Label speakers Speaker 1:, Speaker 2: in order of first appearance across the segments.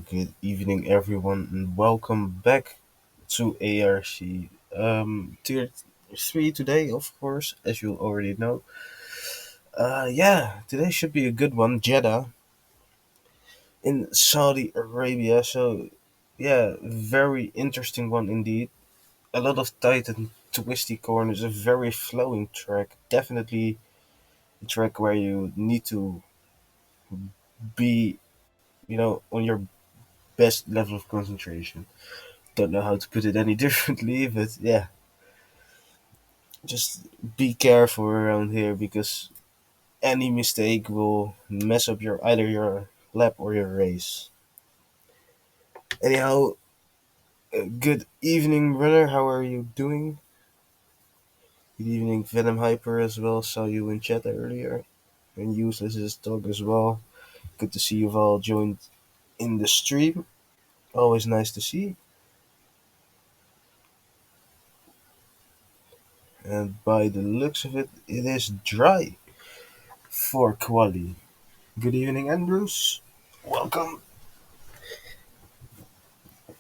Speaker 1: Good evening, everyone, and welcome back to ARC. Tier 3 today, of course, as you already know. Today should be a good one. Jeddah in Saudi Arabia. So, yeah, very interesting one indeed. A lot of tight and twisty corners, a very flowing track. Definitely a track where you need to be, on your best level of concentration. Don't know how to put it any differently, but yeah, just be careful around here because any mistake will mess up your either your lap or your race. Anyhow, good evening, runner. How are you doing? Good evening, Venom Hyper as well. Saw you in chat earlier, and Useless is dog as well. Good to see you've all joined in the stream. Always nice to see. And by the looks of it, it is dry for Quali. Good evening, Andrews. Welcome.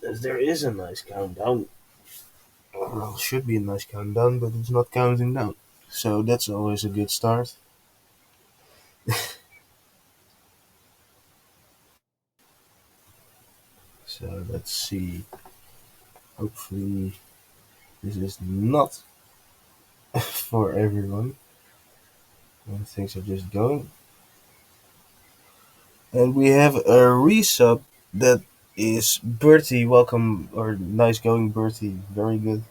Speaker 1: As there is a nice countdown. Well, should be a nice countdown, but it's not counting down. So that's always a good start. So let's see. Hopefully, this is not for everyone when things are just going. And we have a resub that is Bertie. Welcome, or nice going, Bertie. Very good.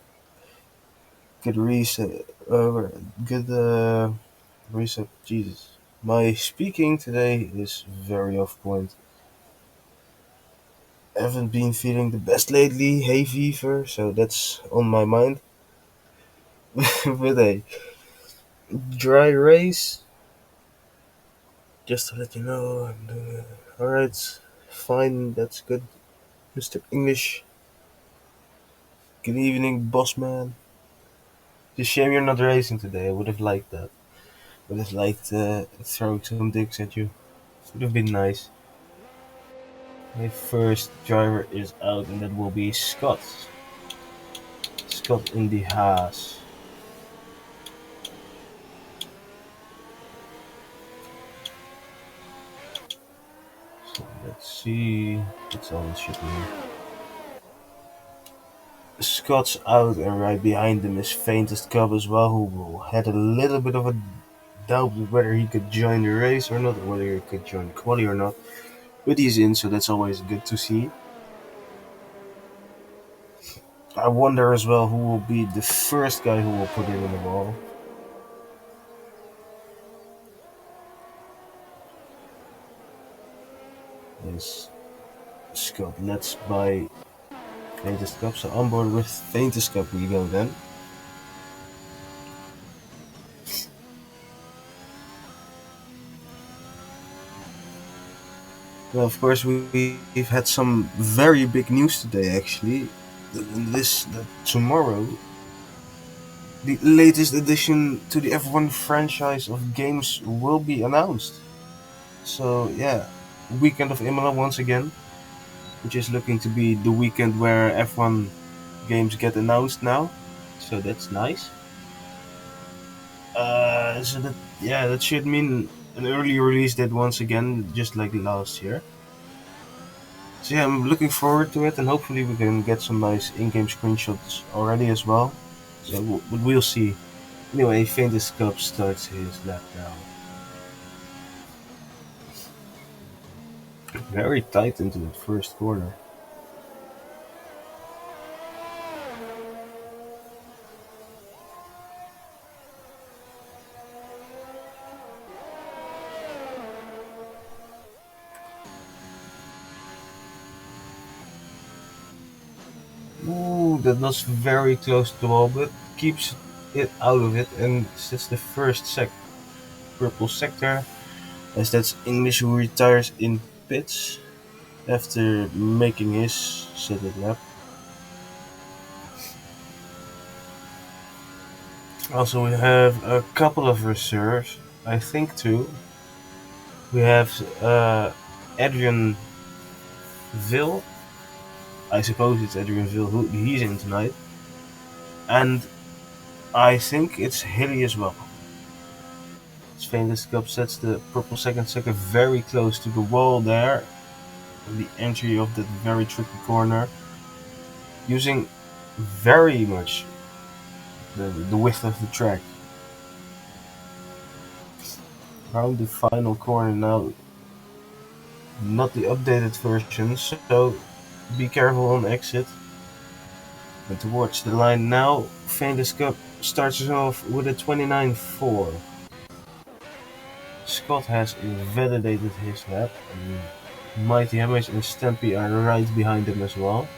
Speaker 1: Good reset. Good reset. Jesus. My speaking today is very off point. Haven't been feeling the best lately, hay fever, so that's on my mind. With a dry race, just to let you know, I'm doing it. Alright, fine, that's good. Mr. English, good evening, boss man. Just shame you're not racing today, I would have liked that. Would have liked throwing some dicks at you. Would have been nice. My first driver is out, and that will be Scott. Scott in the Haas. So let's see. It's all shipping. Scott's out, and right behind him is Faintest Cub as well, who had a little bit of a doubt whether he could join the race or not, or whether he could join the quali or not. But he's in, so that's always good to see. I wonder as well who will be the first guy who will put it in the wall. Yes, Scott. Let's buy Faintest Cup. So on board with Faintest Cup we go then. Well, of course, we've had some very big news today, actually. That tomorrow, the latest addition to the F1 franchise of games will be announced. So, yeah, weekend of Imola once again, which is looking to be the weekend where F1 games get announced now. So that's nice. That should mean an early release date once again, just like last year. So yeah, I'm looking forward to it, and hopefully we can get some nice in-game screenshots already as well. So we'll see. Anyway, Faintest Cup starts his lap now. Very tight into that first corner. Ooh, that was very close to the wall, but keeps it out of it, and sets the first purple sector, as that's English who retires in pits after making his second lap. Also, we have a couple of reserves, I think two. We have Adrian Vil, I suppose it's Adrian Vil who he's in tonight, and I think it's Hilly as well. Sven's Cup sets the purple second very close to the wall there, the entry of that very tricky corner, using very much the width of the track. Around the final corner now, not the updated version, so be careful on exit. And towards the line now, Famous Cup starts us off with a 29.4. Scott has invalidated his lap, and Mighty Hammers and Stampy are right behind him as well.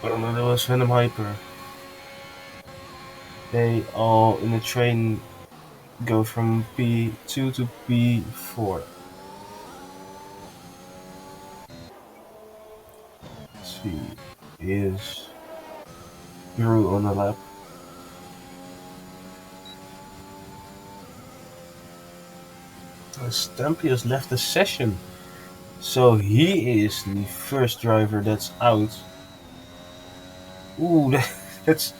Speaker 1: Oh no, that was Venom Hyper. They all in the train go from P2 to P4. Let's see, is Drew on the lap. Stampy has left the session, so he is the first driver that's out. Ooh, that's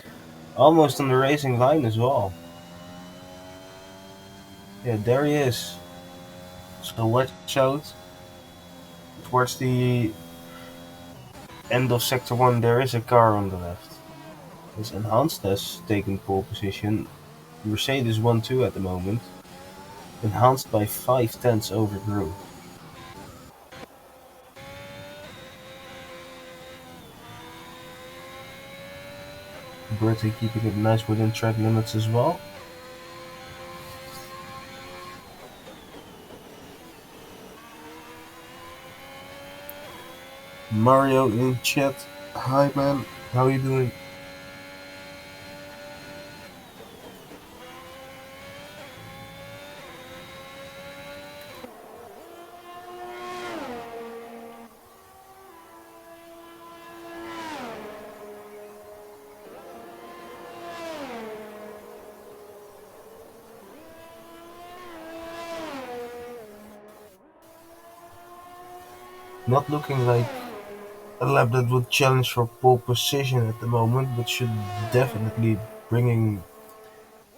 Speaker 1: almost on the racing line as well. Yeah, there he is. So watch out. Towards the end of sector 1 there is a car on the left. This Enhanced has taken pole position. Mercedes 1-2 at the moment. Enhanced by 5/10 over Drew. Bertie keeping it nice within track limits as well. Mario in chat. Hi man, how are you doing? Not looking like a lap that would challenge for pole position at the moment, but should definitely bringing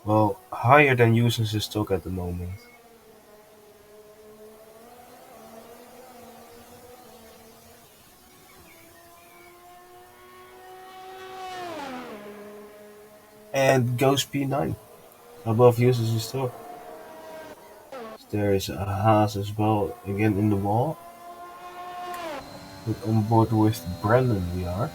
Speaker 1: well higher than uses his stock at the moment. And goes P9 above uses his stock. There is a Haas as well again in the wall. But on board with Brandon we are.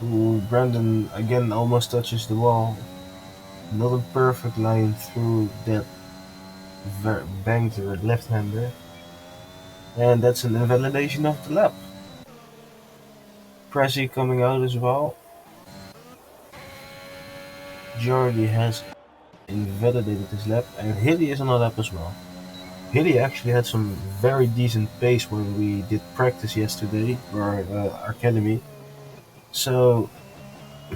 Speaker 1: Ooh, Brandon again almost touches the wall. Not a perfect line through that banked left-hander. And that's an invalidation of the lap. Prezi coming out as well. Jordi has invalidated his lap, and Hilly is on the lap as well. Hilly actually had some very decent pace when we did practice yesterday, or our academy. So,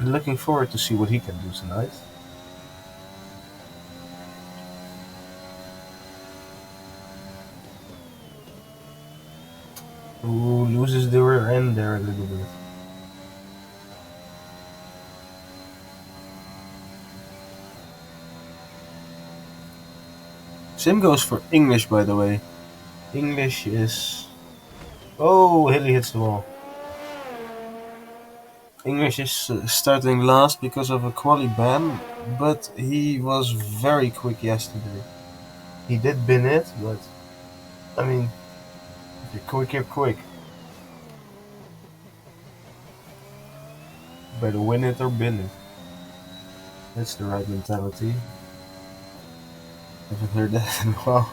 Speaker 1: looking forward to see what he can do tonight. Who loses the rear end there a little bit. Sim goes for English, by the way. English is... Oh, Hilly hits the wall. English is starting last because of a quali ban, but he was very quick yesterday. He did bin it, but I mean, if you're quick, you're quick. Better win it or bin it. That's the right mentality. Haven't heard that in a while.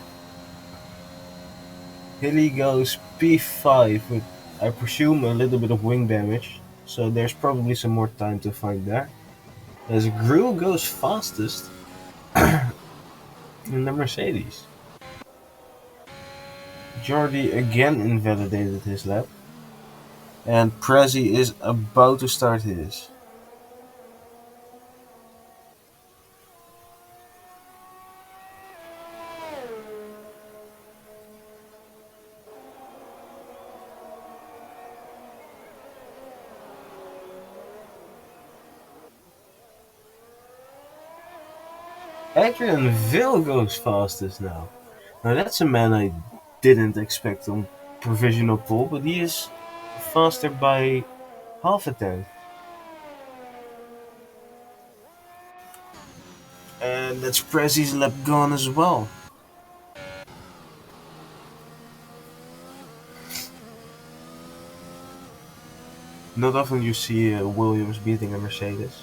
Speaker 1: Hilly goes P5 with, I presume, a little bit of wing damage, so there's probably some more time to find there. As Grill goes fastest in the Mercedes. Jordi again invalidated his lap. And Prezi is about to start his. Adrian Ville goes fastest now. Now that's a man I didn't expect on provisional pole, but he is faster by half a tenth. And that's Prezzi's lap gone as well. Not often you see Williams beating a Mercedes.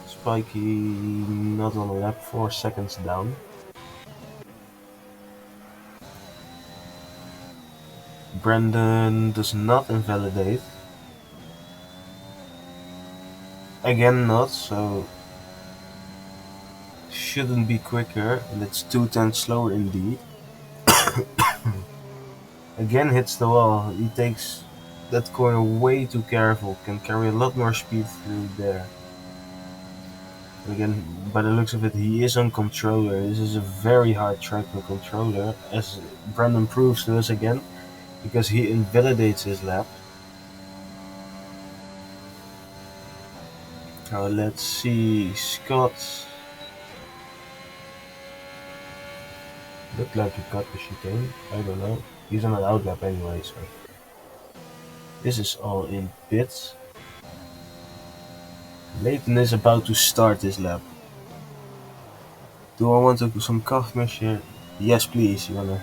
Speaker 1: Spikey not on a lap, 4 seconds down. Brandon does not invalidate. Again not, so shouldn't be quicker, and it's 2 tenths slower indeed. Again hits the wall, he takes that corner way too careful, can carry a lot more speed through there. And again, by the looks of it, he is on controller. This is a very hard track on controller, as Brandon proves to us again, because he invalidates his lap. Now let's see, Scott. Looked like he got the chicane. I don't know. He's on an outlap anyway, so this is all in pits. Leighton is about to start this lap. Do I want to some cough measure? Yes, please, Your Honor.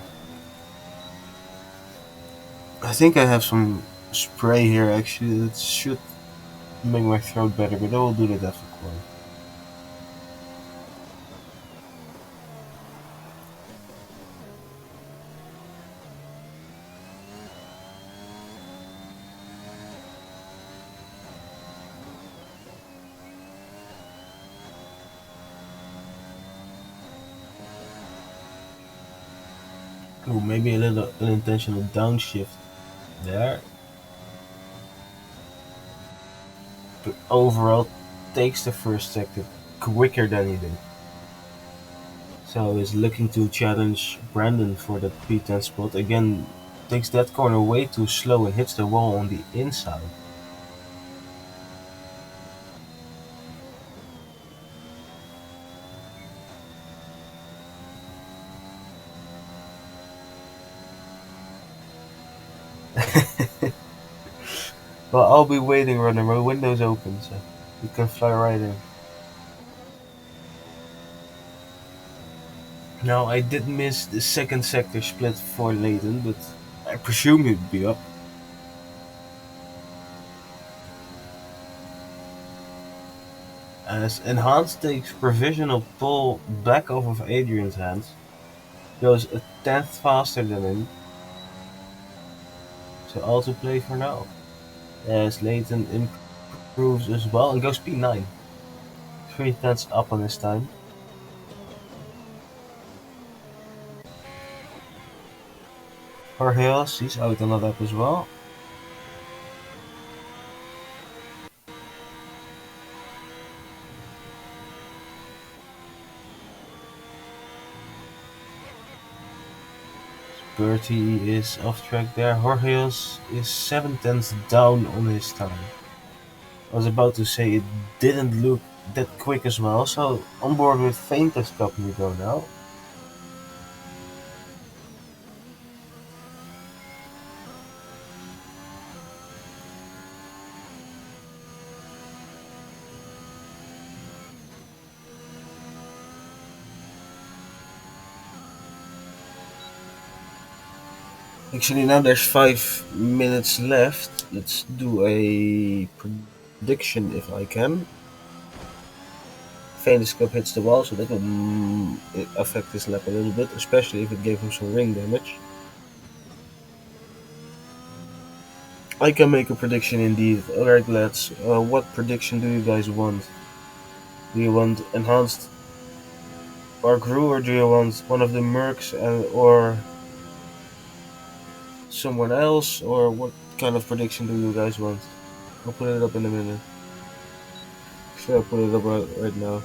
Speaker 1: I think I have some spray here actually that should make my throat better, but I will do that after corn. Oh, maybe a little unintentional downshift there, but overall takes the first sector quicker than he did. So he's looking to challenge Brandon for the P10 spot. Again, takes that corner way too slow and hits the wall on the inside. Well, I'll be waiting, runner. My window's open, so you can fly right in. Now, I did miss the second sector split for Leighton, but I presume he'd be up. As Enhanced takes provisional pull back off of Adrian's hands, goes a tenth faster than him, so all to play for now. As Leighton improves as well and goes P9, 3 tenths up on his time. Jorge, he's out on the lap as well. Bertie is off track there. Jorge is 7 tenths down on his time. I was about to say it didn't look that quick as well, so on board with Faintest Cup we go now. Actually, now there's 5 minutes left. Let's do a prediction if I can. Faintest Cup hits the wall, so that will affect his lap a little bit, especially if it gave him some ring damage. I can make a prediction indeed. Alright, lads, what prediction do you guys want? Do you want Enhanced or Gru, or do you want one of the Mercs or someone else, or what kind of prediction do you guys want? I'll put it up in a minute. Should I put it up right now?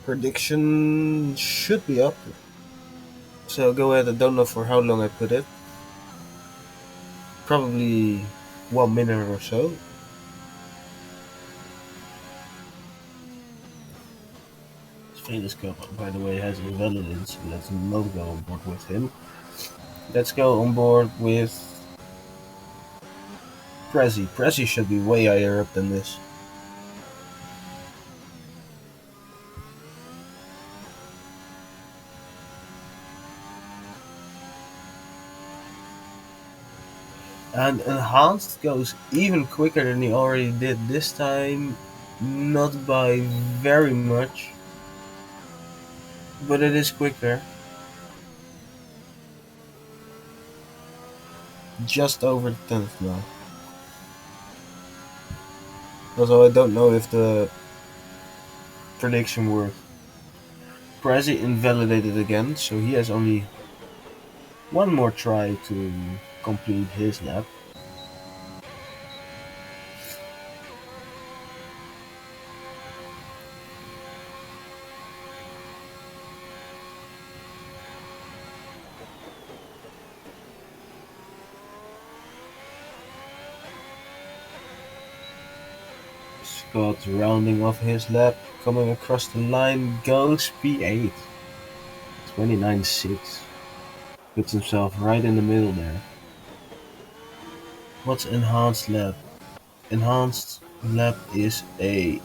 Speaker 1: Prediction should be up. So go ahead. I don't know for how long I put it. Probably 1 minute or so. Famous Cup, by the way, has invalidated, so let's not go on board with him. Let's go on board with Prezi. Prezi should be way higher up than this. And Enhanced goes even quicker than he already did this time. Not by very much, but it is quicker. Just over the 10th now. Although I don't know if the prediction worked. Prezi invalidated again, so he has only one more try to complete his lap. Scott rounding off his lap, coming across the line, goes P8. 29.6. Puts himself right in the middle there. What's enhanced lap? Enhanced lap is a...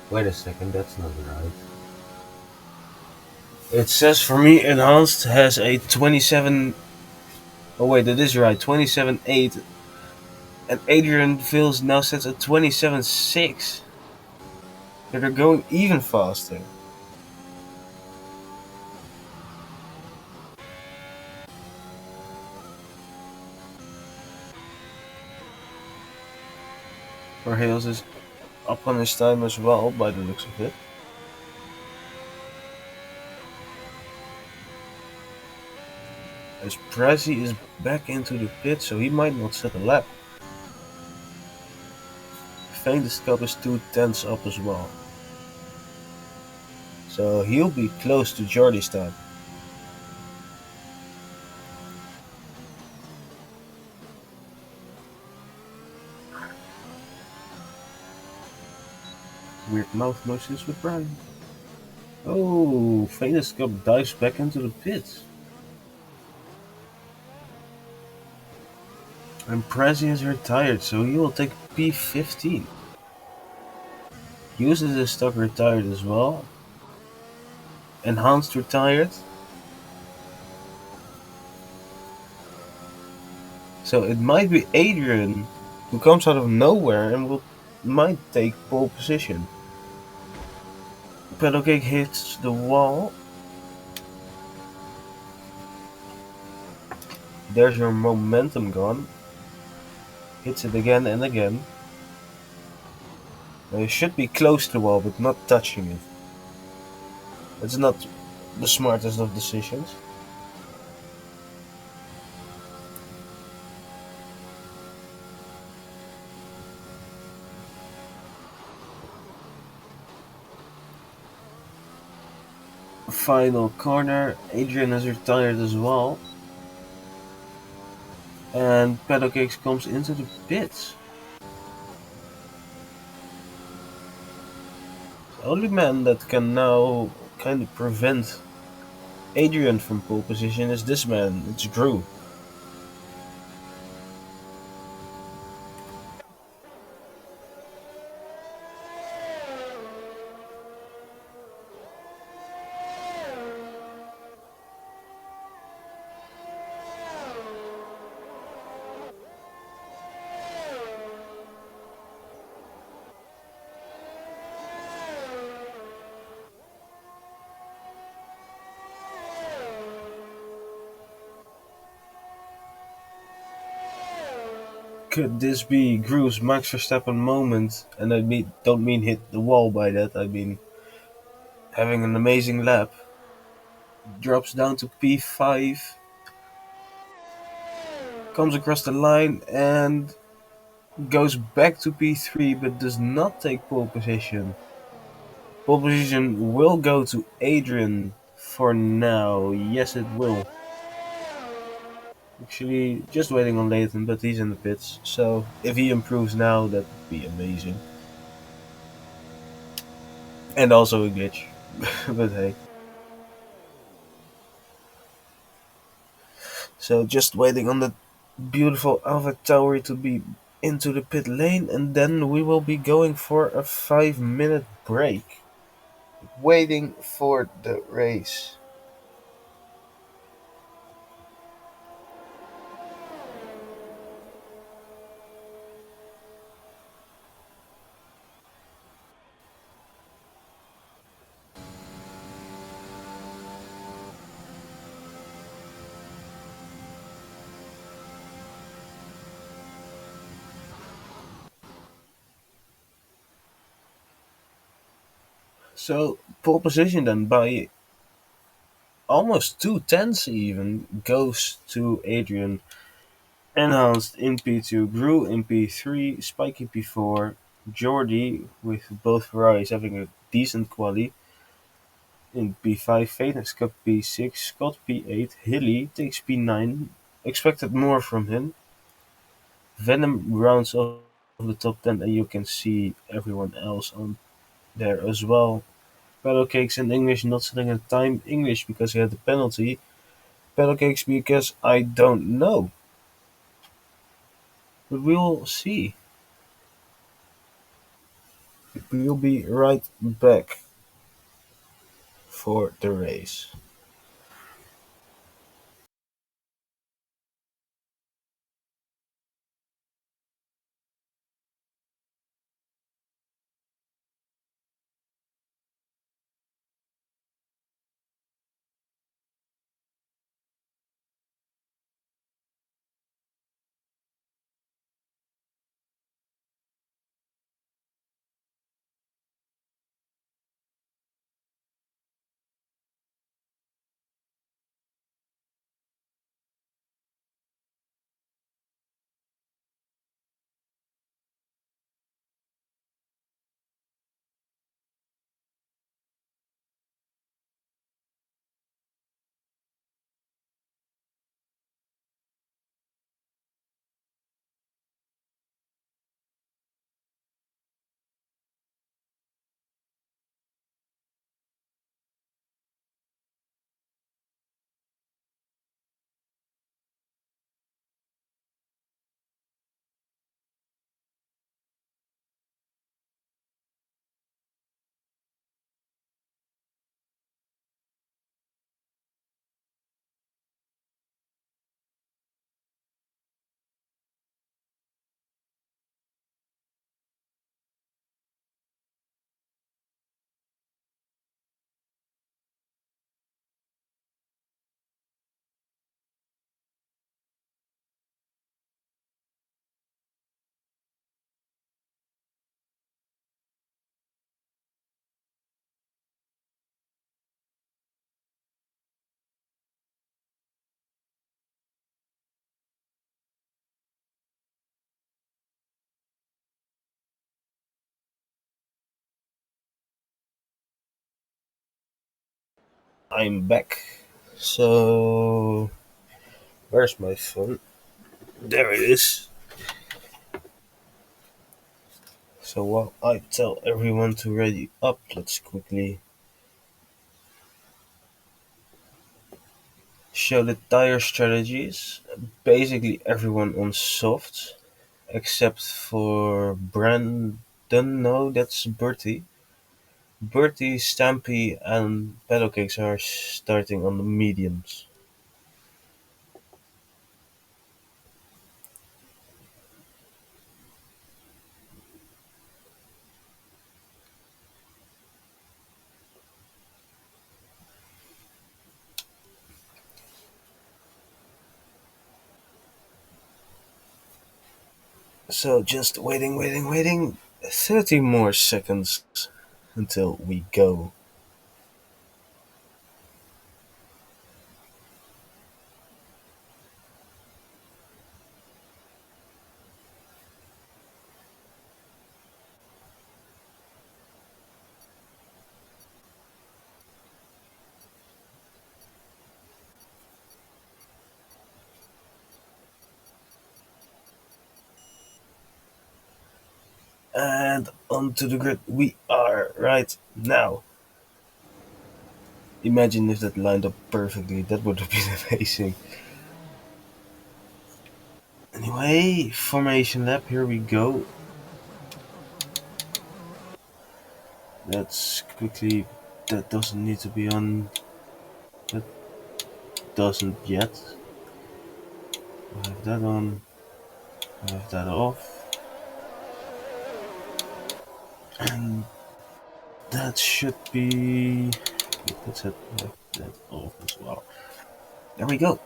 Speaker 1: Wait a second, that's not right. It says for me enhanced has a 27... Oh wait, that is right. 27.8. And Adrian Vils now sets a 27.6. So they're going even faster. For Hales is up on his time as well, by the looks of it. As Prezi is back into the pit, so he might not set a lap. Faintest Cup is 2/10 up as well. So he'll be close to Jordy's time. Weird mouth motions with Brian. Oh, Faintest Cup dives back into the pits. And Prezi is retired, so he will take P15. Uses his stock retired as well. Enhanced retired. So it might be Adrian who comes out of nowhere and might take pole position. Pedal kick hits the wall. There's your momentum gone. Hits it again and again. Now you should be close to the wall, but not touching it. It's not the smartest of decisions. Final corner. Adrian is retired as well. And Pedal Kicks comes into the pits. The only man that can now kind of prevent Adrian from pole position is this man. It's Drew. Could this be Drew's Max Verstappen moment? And don't mean hit the wall by that. I mean having an amazing lap. Drops down to P5. Comes across the line and goes back to P3, but does not take pole position. Pole position will go to Adrian for now. Yes, it will. Actually, just waiting on Leighton, but he's in the pits. So if he improves now, that would be amazing. And also a glitch. But hey. So just waiting on the beautiful Alpha Tower to be into the pit lane, and then we will be going for a 5 minute break. Waiting for the race. So pole position then by almost 2 tenths even goes to Adrian. Enhanced in P2, Grew in P3, Spike in P4, Jordy with both Ferraris having a decent quali in P5, Venus Cup P6, Scott P8, Hilly takes P9, expected more from him. Venom rounds off the top 10 and you can see everyone else on there as well. Pedal Cakes in English not setting a time, English because he had the penalty, Pedal Cakes because I don't know. But we'll see. We'll be right back for the race. I'm back. So, where's my phone? There it is. So, while I tell everyone to ready up, let's quickly show the tire strategies. Basically, everyone on soft except for Brandon. No, that's Bertie. Bertie, Stampy, and Pedalcakes are starting on the mediums. So just waiting. 30 more seconds until we go. And onto the grid we are right now. Imagine if that lined up perfectly. That would have been amazing. Anyway, formation lap. Here we go. Let's quickly. That doesn't need to be on. That doesn't yet. I have that on. I have that off. And that should be. That's it. I have that off as well. There we go.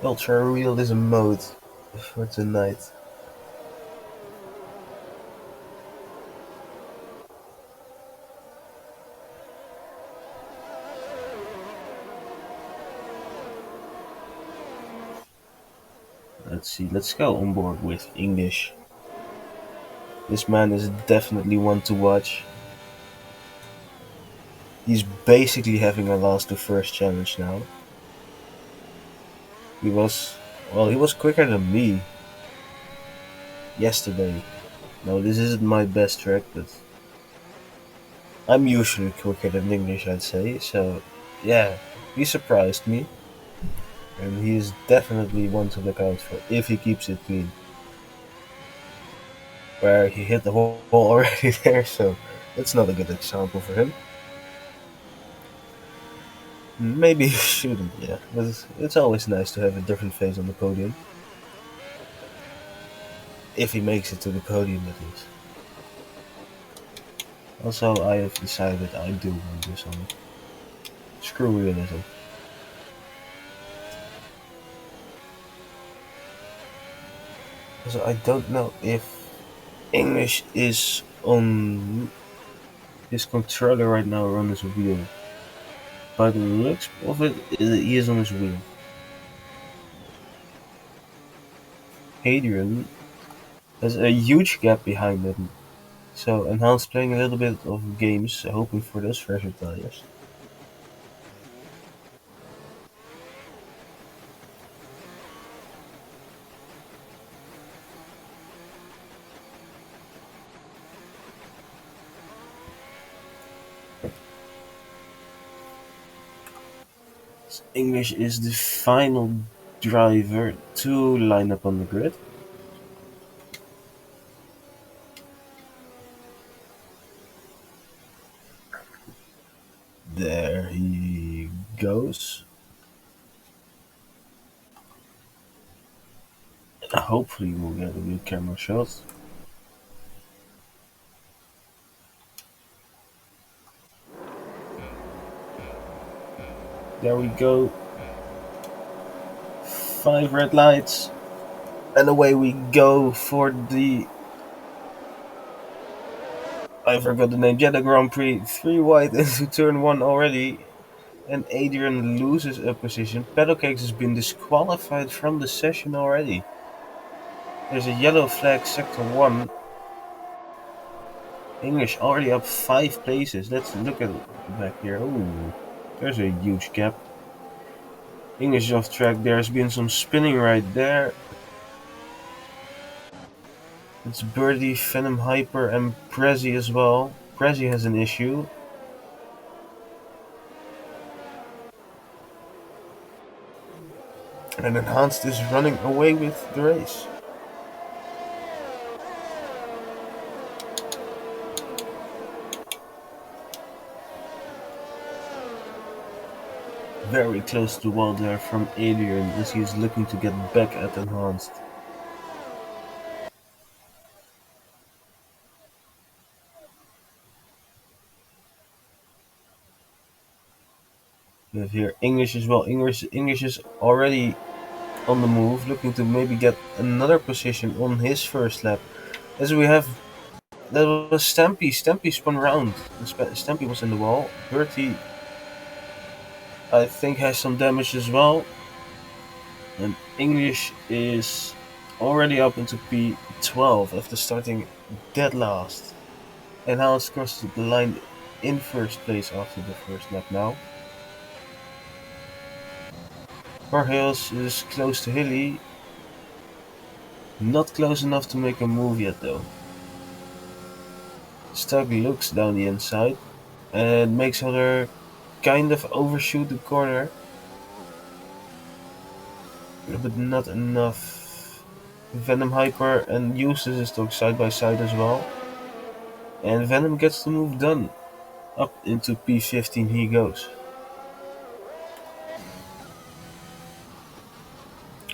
Speaker 1: Ultra realism mode for tonight. Let's see. Let's go on board with English. This man is definitely one to watch. He's basically having a last to first challenge now. He was, well, he was quicker than me yesterday. No, this isn't my best track, but I'm usually quicker than English, I'd say. So, yeah, he surprised me, and he is definitely one to look out for if he keeps it clean. Where he hit the wall already there, so that's not a good example for him. Maybe he shouldn't, yeah, but it's always nice to have a different face on the podium. If he makes it to the podium, at least. Also, I have decided I do want this on. Screw realism. Also, I don't know if English is on his controller right now or on his wheel. By the looks of it, he is on his wheel. Hadrian has a huge gap behind him. So, and Hans playing a little bit of games, hoping for those fresher tires. English is the final driver to line up on the grid. There he goes. Hopefully we'll get a good camera shot. There we go. 5 red lights. And away we go for the... I forgot the name. Jeddah Grand Prix. 3 wide into turn 1 already. And Adrian loses a position. Pedalcakes has been disqualified from the session already. There's a yellow flag, sector 1. English already up 5 places. Let's look at it back here. Ooh, there's a huge gap. English is off track. There's been some spinning right there. It's Birdie, Venom Hyper, and Prezi as well. Prezi has an issue. And Enhanced is running away with the race. Very close to the wall there from Adrian as he's looking to get back at Enhanced. We have here English as well. English is already on the move, looking to maybe get another position on his first lap. As we have, that was Stampy. Stampy spun round. Stampy was in the wall. Bertie, I think, has some damage as well. And English is already up into P12 after starting dead last. And now it's crossed the line in first place after the first lap now. Hills is close to Hilly. Not close enough to make a move yet though. Stug looks down the inside and makes her kind of overshoot the corner, but not enough. Venom Hyper and uses his dog side by side as well. And Venom gets the move done. Up into P15 he goes.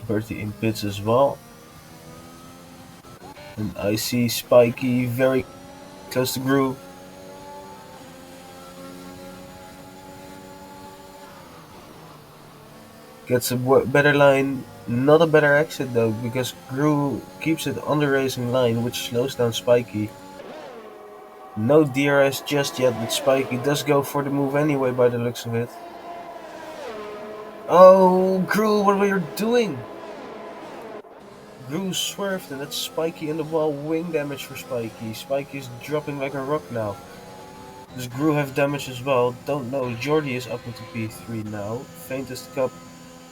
Speaker 1: Bertie in pits as well. And I see Spiky very close to Gru. Gets a better line. Not a better exit though, because Gru keeps it on the racing line, which slows down Spiky. No DRS just yet, but Spiky does go for the move anyway by the looks of it. Oh, Gru, what were you doing? Gru swerved and that's Spiky in the wall. Wing damage for Spiky. Spiky is dropping like a rock now. Does Gru have damage as well? Don't know. Jordy is up into P3 now. Faintest Cup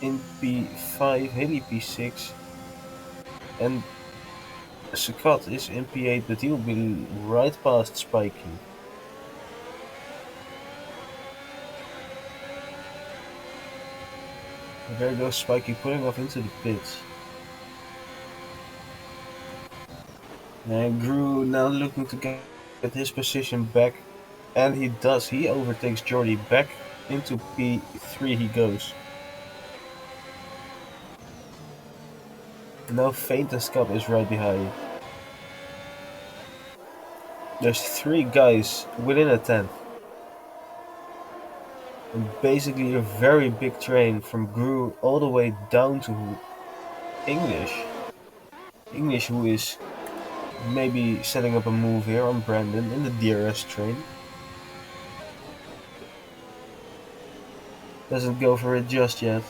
Speaker 1: in P5. Hilly P6. And Scott is in P8, but he'll be right past Spiky. And there goes Spiky pulling off into the pits. And Gru now looking to get his position back. And he does. He overtakes Jordy. Back into P3 he goes. Now Faintest Cup is right behind. There's 3 guys within a 10th. And basically a very big train from Gru all the way down to English. English who is maybe setting up a move here on Brandon in the DRS train. Doesn't go for it just yet.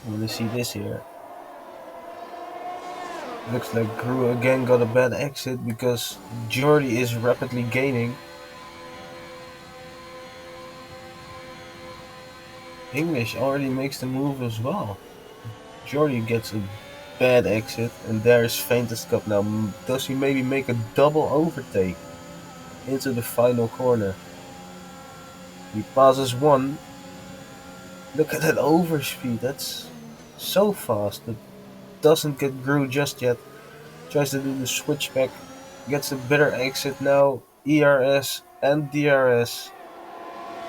Speaker 1: I want to see this here. Looks like Gru again got a bad exit because Jordy is rapidly gaining. English already makes the move as well. Jordy gets a bad exit and there is Faintest Cup now. Does he maybe make a double overtake into the final corner? He passes one. Look at that overspeed. That's so fast. But doesn't get Gru just yet. Tries to do the switchback. Gets a better exit now. ERS and DRS.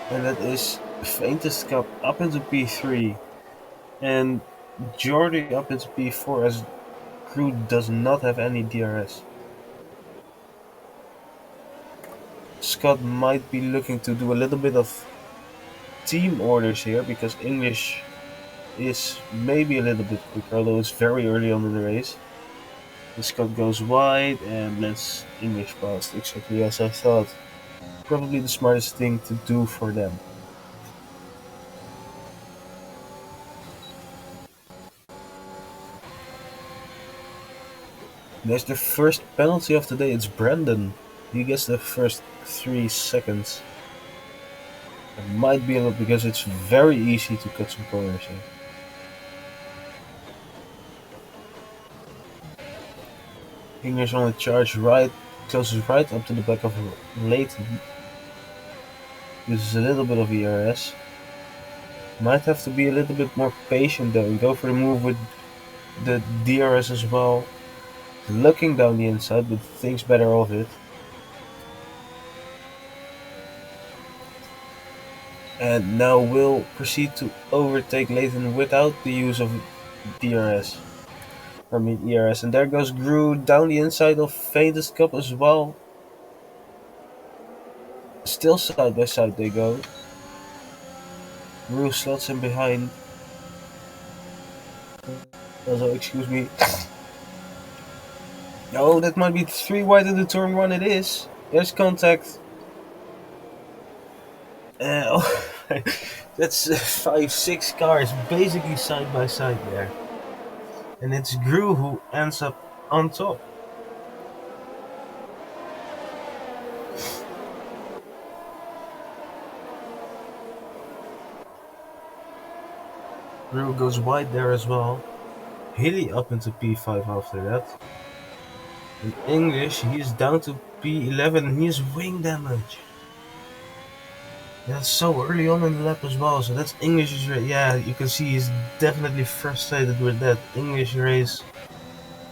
Speaker 1: And that is Faintest Cup up into P3. And Jordy up into P4 as Gru does not have any DRS. Scott might be looking to do a little bit of team orders here because English is maybe a little bit quicker, although it's very early on in the race. The Scott goes wide and lets English past, exactly as I thought. Probably the smartest thing to do for them. There's the first penalty of the day, it's Brandon. He gets the first 3 seconds. It might be a lot because it's very easy to cut some corners here. English on the charge right, closes right up to the back of Leighton. Uses a little bit of ERS. Might have to be a little bit more patient though and go for the move with the DRS as well. Looking down the inside but thinks better of it. And now will proceed to overtake Leighton without the use of DRS. I mean ERS. And there goes Gru down the inside of Faintest Cup as well. Still side by side they go. Gru slots him behind. Also, excuse me. Oh, that might be 3 wide into turn 1, it is. There's contact. Oh, that's 5-6 cars basically side by side there. And it's Gru who ends up on top. Drew goes wide there as well. Hilly up into P5 after that. In English, he is down to P11 and he has wing damage. That's so early on in the lap as well. So that's English's race. Yeah, you can see he's definitely frustrated with that. English race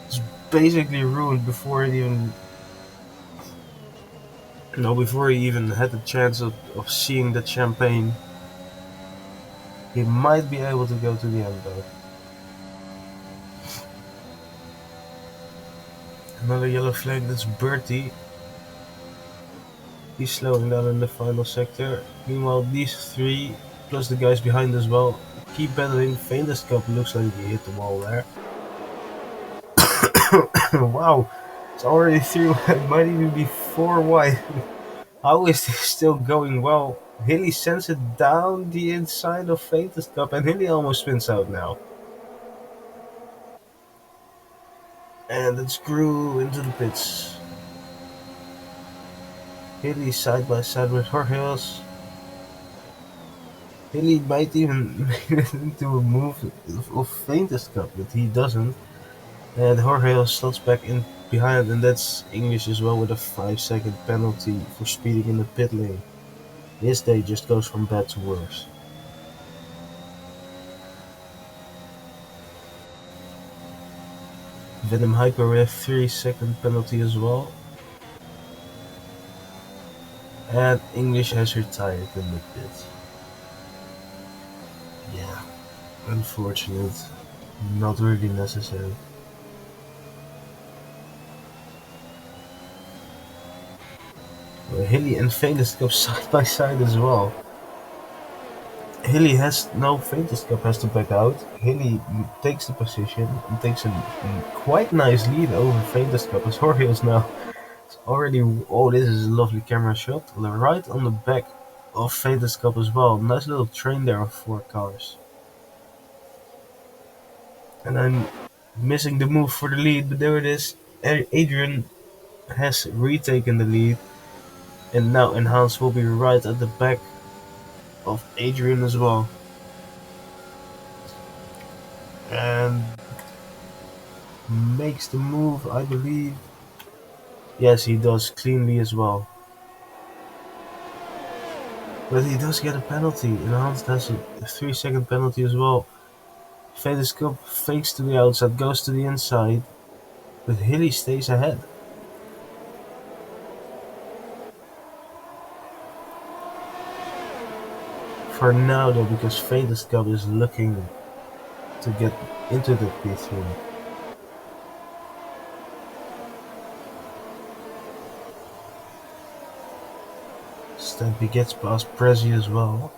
Speaker 1: is basically ruined before it even. No, before he even had the chance of seeing that champagne. He might be able to go to the end though. Another yellow flag, that's Bertie. He's slowing down in the final sector. Meanwhile, these three, plus the guys behind as well, keep battling. Faintest Cup looks like he hit the wall there. Wow, it's already 3 wide, might even be 4 wide. How is this still going well? Hilly sends it down the inside of Faintest Cup, and Hilly almost spins out now. And it's Grew into the pits. Hilly side by side with Jorgeos. Hilly might even make it into a move of Faintest Cup, but he doesn't. And Jorgeos slots back in behind, and that's English as well with a 5-second penalty for speeding in the pit lane. His day just goes from bad to worse. Venom Hyper with a 3-second penalty as well. And English has retired in the pit. Yeah, unfortunate. Not really necessary. Hilly and Faintest Cup side by side as well. Hilly has no Faintest Cup has to back out. Hilly takes the position and takes a quite nice lead over Faintest Cup as Jorgeos now. It's already, oh, this is a lovely camera shot. Right on the back of Faintest Cup as well. Nice little train there of 4 cars. And I'm missing the move for the lead, but there it is. Adrian has retaken the lead, and now Enhance will be right at the back of Adrian as well. And makes the move, I believe. Yes, he does cleanly as well. But he does get a penalty. Enhanced has a 3-second penalty as well. Faintest Cup fakes to the outside, goes to the inside, but Hilly stays ahead. For now though, because Faintest Cup is looking to get into the P3. Stampy gets past Prezi as well.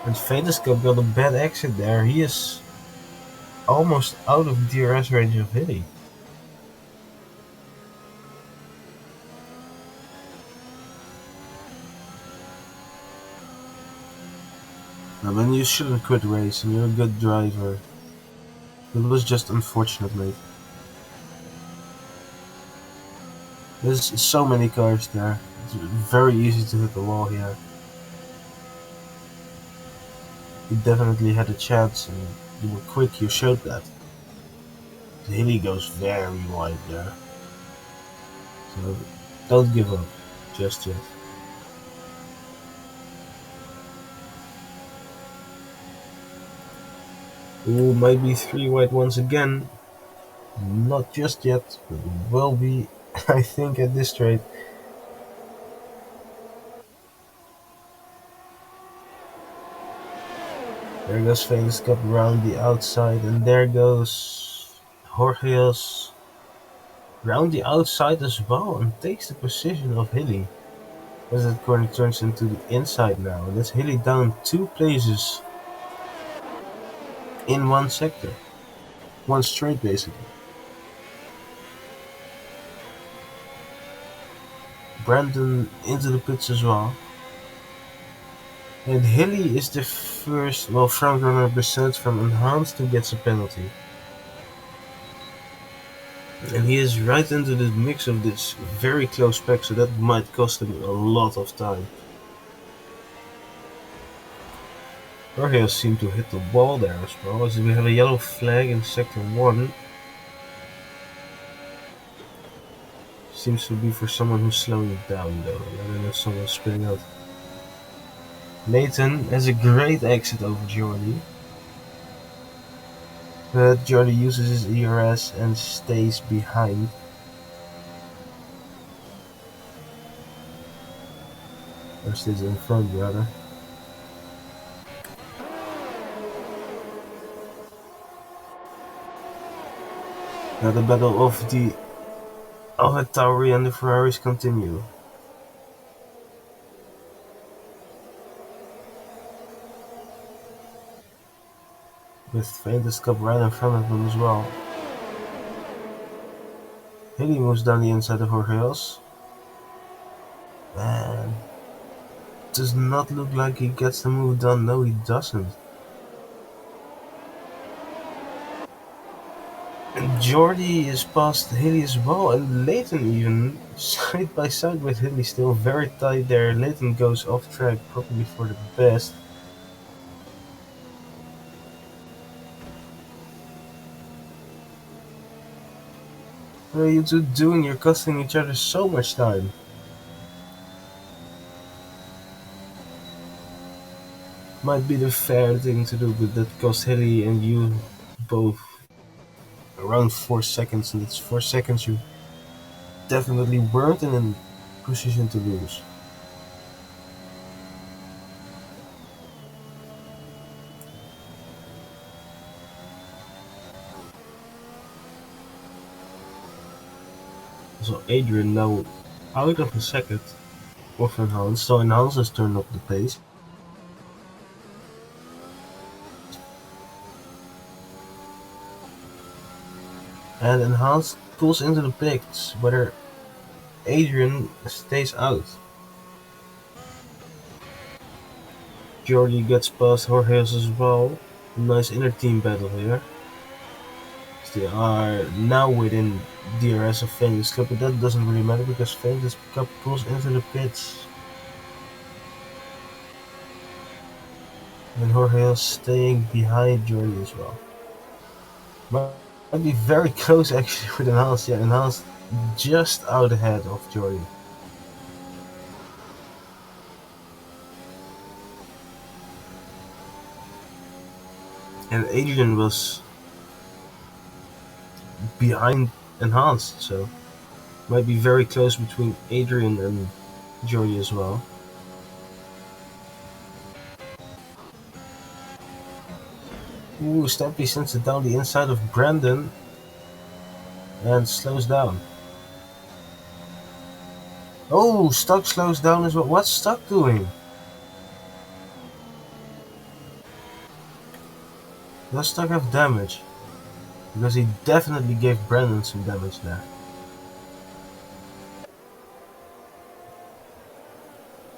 Speaker 1: And Faintest Cup got a bad exit there. He is almost out of DRS range of Hilly. Now, then you shouldn't quit racing. You're a good driver. It was just unfortunate, mate. There's so many cars there. It's very easy to hit the wall here. You definitely had a chance, and you were quick. You showed that. The Hilly goes very wide there. So don't give up just yet. Ooh, might be 3 wide once again. Not just yet, but will be, I think, at this rate. There goes Faintest Cup round the outside, and there goes Jorgeos round the outside as well, and takes the position of Hilly. As that corner turns into the inside now, and that's Hilly down 2 places in one sector. One straight, basically. Brandon into the pits as well. And Hilly is the first, well, frontrunner besides from Enhanced who gets a penalty. And he is right into the mix of this very close pack, so that might cost him a lot of time. Jorge seemed to hit the wall there as well, as we have a yellow flag in sector 1. Seems to be for someone who's slowing it down though, rather than someone spinning out. Nathan has a great exit over Jordy, but Jordy uses his ERS and stays behind. Or stays in front rather. Now the battle of the AlphaTauri and the Ferraris continue. With Faintest Cup right in front of them as well. Haley moves down the inside of Jorgeos. And does not look like he gets the move done. No, he doesn't. And Jordy is past Haley as well, and Leighton even side by side with Haley, still very tight there. Leighton goes off track, probably for the best. What are you two doing? You're costing each other so much time. Might be the fair thing to do, but that cost Haley and you both around 4 seconds, and it's 4 seconds you definitely weren't in a position to lose. So Adrian now out of a second of Enhance, so Enhance has turned up the pace. And Enhance pulls into the pits, whether Adrian stays out. Jordy gets past Jorge's as well. Nice inner team battle here. They are now within DRS of Faintest Cup, but that doesn't really matter because Faintest Cup pulls into the pits. And Jorge staying behind Jordy as well. Might be very close actually with Enhanced. Yeah, Enhanced just out ahead of Jordy. And Adrian was behind Enhanced, so might be very close between Adrian and Jordy as well. Ooh, Stampy sends it down the inside of Brandon and slows down. Oh, Stuck slows down as well. What's Stuck doing? Does Stuck have damage? Because he definitely gave Brandon some damage there.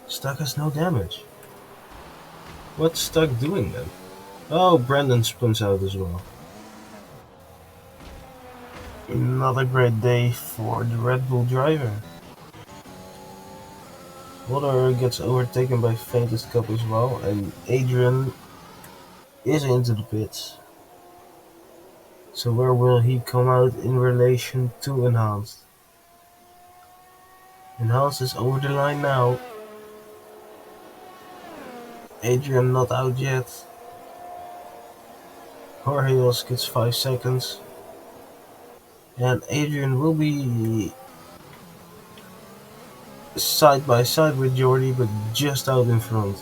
Speaker 1: Stuck has no damage. What's Stuck doing then? Oh, Brandon spins out as well. Another great day for the Red Bull driver. Water gets overtaken by Faintest Cup as well, and Adrian is into the pits. So where will he come out in relation to Enhanced? Enhanced is over the line now. Adrian not out yet. Jorge gets 5 seconds. And Adrian will be side by side with Jordy, but just out in front.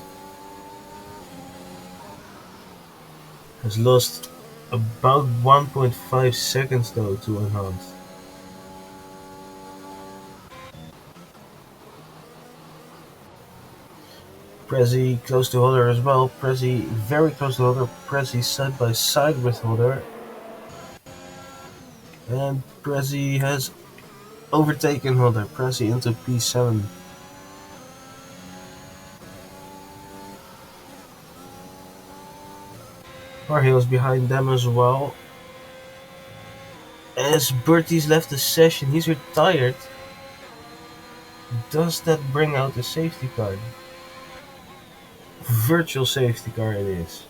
Speaker 1: Has lost about 1.5 seconds though to Enhanced. Prezi close to Hodder as well. Prezi very close to Hodder. Prezi side by side with Hodder. And Prezi has overtaken Hodder. Prezi into P7. Jorge behind them as well. As Bertie's left the session, he's retired. Does that bring out the safety card? Virtual safety car it is.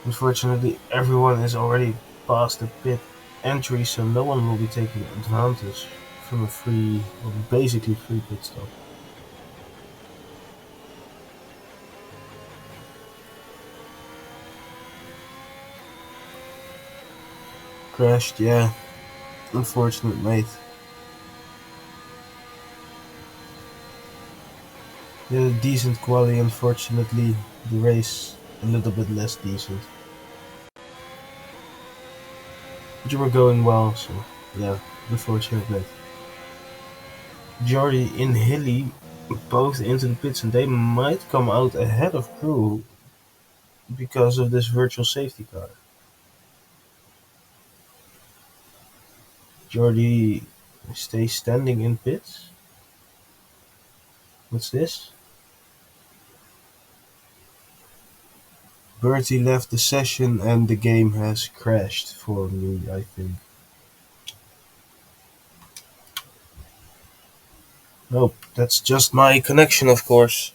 Speaker 1: Unfortunately, everyone is already past the pit entry, so no one will be taking advantage from a free, or basically free pit stop. Crashed, yeah. Unfortunate, mate. Yeah, decent quality, unfortunately. The race, a little bit less decent. But you were going well, so yeah, unfortunate, mate. Jordi and Hilly both into the pits, and they might come out ahead of crew because of this virtual safety car. Jordi stays standing in pits. What's this? Bertie left the session and the game has crashed for me, I think. Nope, that's just my connection, of course.